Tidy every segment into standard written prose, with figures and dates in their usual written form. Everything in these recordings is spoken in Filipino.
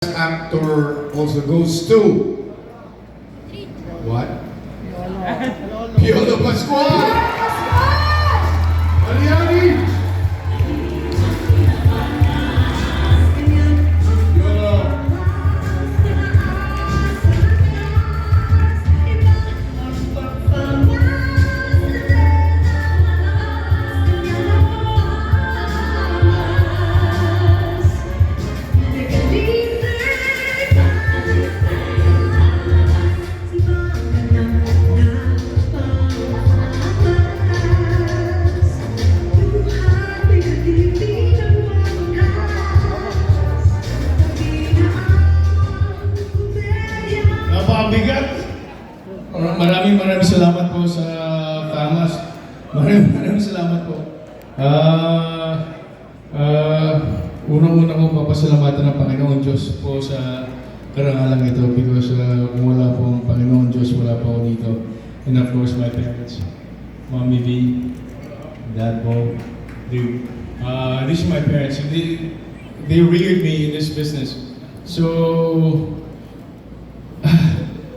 Actor also goes to what? Piolo Pascual! Aliani! Napakabigat. Maraming salamat po sa Tamas. Maraming salamat po. Unang-una ko papasalamatan ng Panginoon Diyos po sa karangalang ito because kung wala po ang Panginoon Diyos, wala po ako dito. And of course, my parents, Mommy V, Dad po, these are my parents. They reared me in this business. So,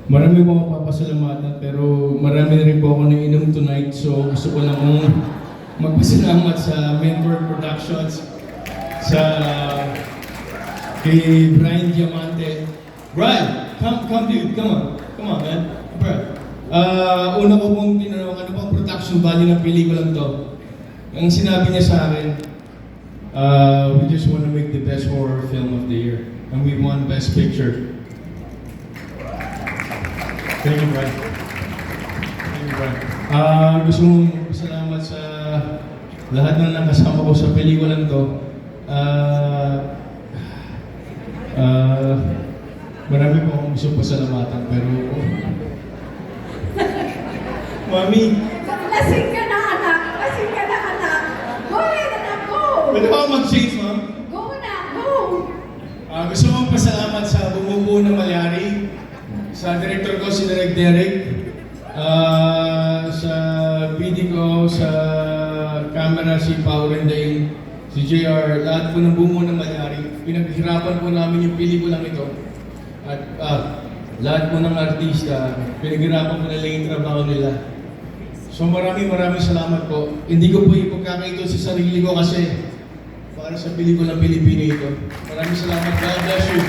marami po akong papasalamatan pero marami na rin po ako naiinom tonight, so gusto ko lang magpasalamat sa Mentor Productions, sa kay Brian Diamante. Brian, come dude, come on man. Brian. Una ko pong tinanong, ano bang production value ng pelikulang to? Ang sinabi niya sa akin, we just want to make the best horror film of the year. And we won Best Picture. Thank you, Brian. Thank you, Brian. Gusto mong pasalamat sa lahat ng nakasama ko sa pelikulang to. Marami po akong gusto pasalamatan, pero... Mami! Lasing ka na, anak! Lasing ka na, anak! Go ahead, anak! Go! Pwede ba ako mag-change, ma'am? Go na! Go! Gusto mong pasalamat sa bumubuo ng Malyari, sa director ko si Derek, sa PD ko, sa camera si Paul Rendain, si JR, lahat po ng bumuo ng Malyari. Pinaghirapan po namin yung pelikulang ito. At lahat po ng artista, pinaghirapan po nila yung trabaho nila. So maraming salamat po. Hindi ko po ipagkakaito sa sarili ko kasi para sa pelikulang Pilipino ito. Maraming salamat. God bless you.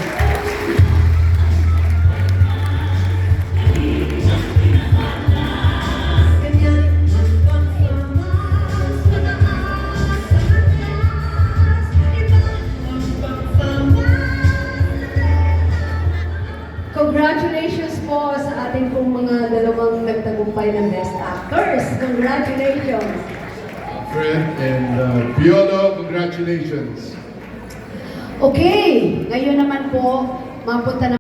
Congratulations po sa ating pong mga dalawang nagtagumpay ng Best Actors. Congratulations! Fred and Piolo, congratulations! Okay, ngayon naman po, mapunta na